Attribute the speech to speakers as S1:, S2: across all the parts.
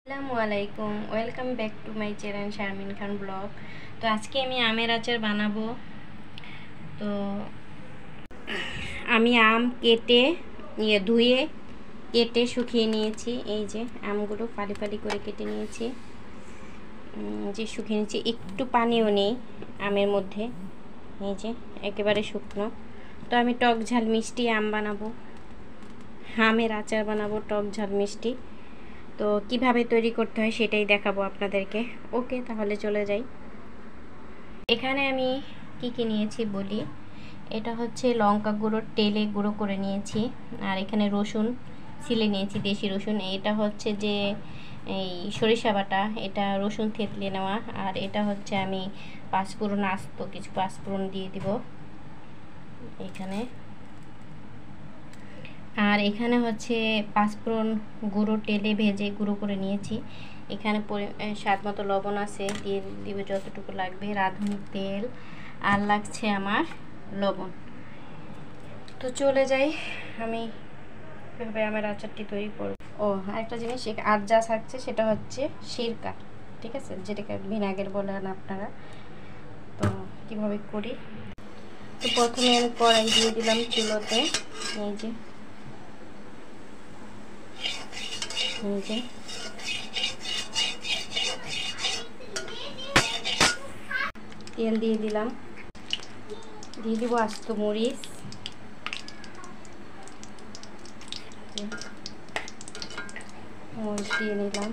S1: আসসালামু আলাইকুম, welcome back to my channel Sharmin Khan blog. তো আজকে আমি আমের আচার বানাবো। তো আমি আম কেটে ধুয়ে কেটে শুকিয়ে নিয়েছি। এই যে আমগুলো ফালি ফালি করে কেটে নিয়েছি, যে শুকিয়ে নিয়েছি, একটু পানিও নেই আমের মধ্যে। এই যে একেবারে শুকনো। তো আমি টক ঝাল মিষ্টি আম বানাবো, আমের আচার বানাবো টক ঝাল মিষ্টি। তো কিভাবে তৈরি করতে হয় সেটাই দেখাবো আপনাদেরকে। ওকে, তাহলে চলে যাই। এখানে আমি কি নিয়েছি বলি। এটা হচ্ছে লঙ্কা গুঁড়ো তেলে গুঁড়ো করে নিয়েছি, আর এখানে রসুন ছিলে নিয়েছি, দেশি রসুন। এটা হচ্ছে যে এই সরিষা বাটা, এটা রসুন থেতলে নেওয়া। আর এটা হচ্ছে আমি পাঁচফোড়ন, আস্ত কিছু পাঁচফোড়ন দিয়ে দিব এখানে। আর এখানে হচ্ছে পাঁচফোড়ন গুঁড়ো তেলে ভেজে গুঁড়ো করে নিয়েছি। এখানে স্বাদ মতো লবণ আছে, দিয়ে দিব যতটুকু লাগবে, রাঁধুনি তেল, আর লাগছে আমার লবণ। তো চলে যাই, আমি কীভাবে আমার আচারটি তৈরি করব। ও আরেকটা জিনিস, আর যা থাকছে সেটা হচ্ছে সিরকা, ঠিক আছে, যেটাকে ভিনেগার বলেন আপনারা। তো কীভাবে করি, তো প্রথমে আমি কড়াই দিয়ে দিলাম চুলোতে। এই যে তেল দিয়ে দিলাম, দিয়ে দিব আস্ত মরিচ, মরিচ দিয়ে নিলাম।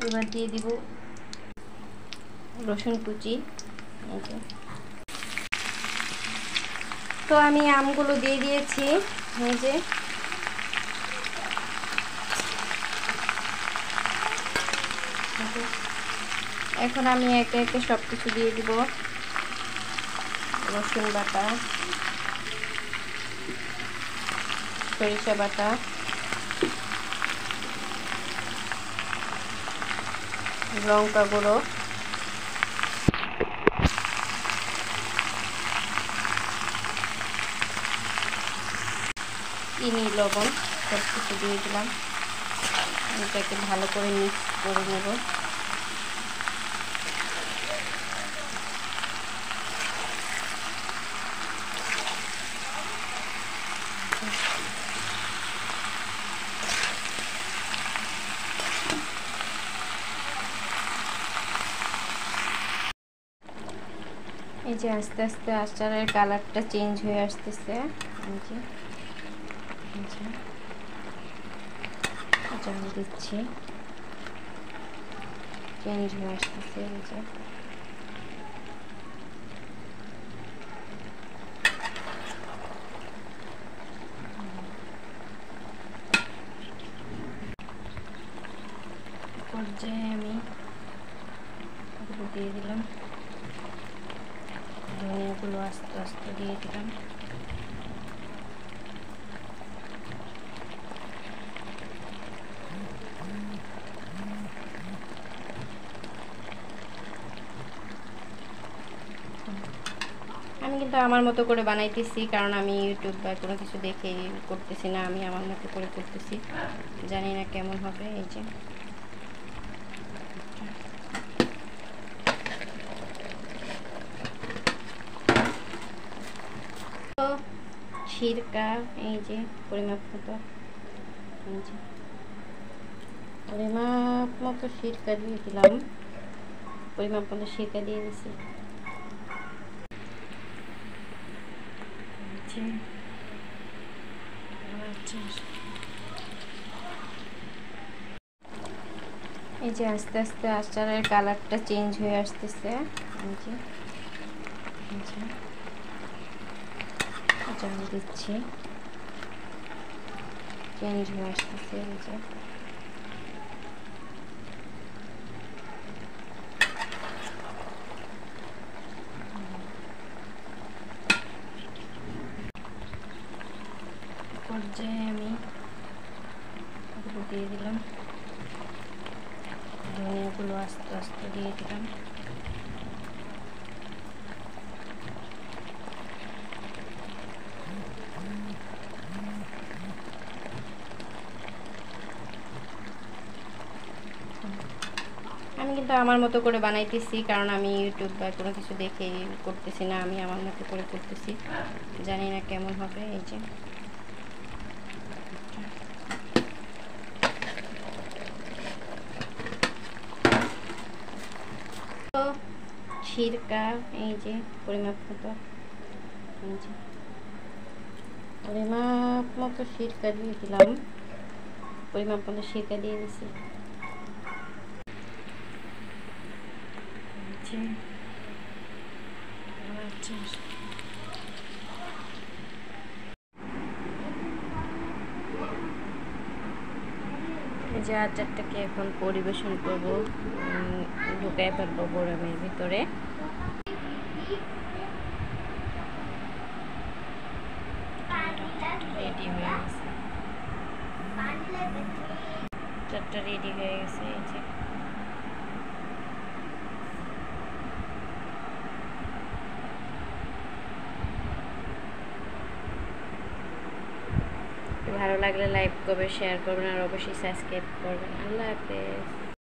S1: এবার দিয়ে দিব রসুন কুচি। তো আমি আমগুলো দিয়ে দিয়েছি। এই যে এখন আমি একে একে সব কিছু দিয়ে দিব। রসুন বাটা, সরিষা বাটা, লঙ্কা গুঁড়ো, চিনি, লবণ সব কিছু দিয়ে দিলাম। এটাকে ভালো করে মিক্স করে নেব। এই যে আস্তে আস্তে আচারের কালারটা চেঞ্জ হয়ে আসতেছে। এই যে জল দিচ্ছি, চেঞ্জ হয়ে আসতেছে। এই যে পর্যায়ে আমি এগুলো দিয়ে দিলাম, ধনিয়াগুলো আস্তে আস্তে দিয়ে দিলাম। আমি কিন্তু আমার মতো করে বানাইতেছি, কারণ আমি ইউটিউব বা কোনো কিছু দেখে করতেছি না, আমি আমার মতো করে করতেছি, জানি না কেমন হবে। এই যে তো সিরকা, এই যে পরিমাপ মতো, এই যে পরিমাপ মতো সিরকা দিয়ে দিলাম, পরিমাপ মতো সিরকা দিয়ে দিছি। এই যে আস্তে আস্তে আচারের কালারটা চেঞ্জ হয়ে আসতেছে। এই যে জল দিচ্ছি, চেঞ্জ হয়ে আসতেছে। এই যে পর্যায়ে আমি এগুলো দিয়ে দিলাম, ধনিয়াগুলো আস্তে আস্তে দিয়ে দিলাম। পরিবেশনটা আমার মতো করে বানাইতেছি, কারণ আমি ইউটিউব বা কোনো কিছু দেখে করতেছি না, আমি আমার মতো করে করতেছি। জানি না কেমন হবে। এই যে তো সিরকা, এই যে পরিমাপ মতো, এই যে পরিমাপ মতো সিরকা দিয়ে দিলাম, পরিমাপ মতো সিরকা দিয়ে দিছি। যে আচারটাকে এখন পরিবেশন করব, ঢুকাই ফেলবো বড়ামের ভিতরে। রেডি হয়ে গেছে, আচারটা রেডি হয়ে গেছে। এই যে ভালো লাগলে লাইক করবেন, শেয়ার করবেন, আর অবশ্যই সাবস্ক্রাইব করবেন। আল্লাহ হাফেজ।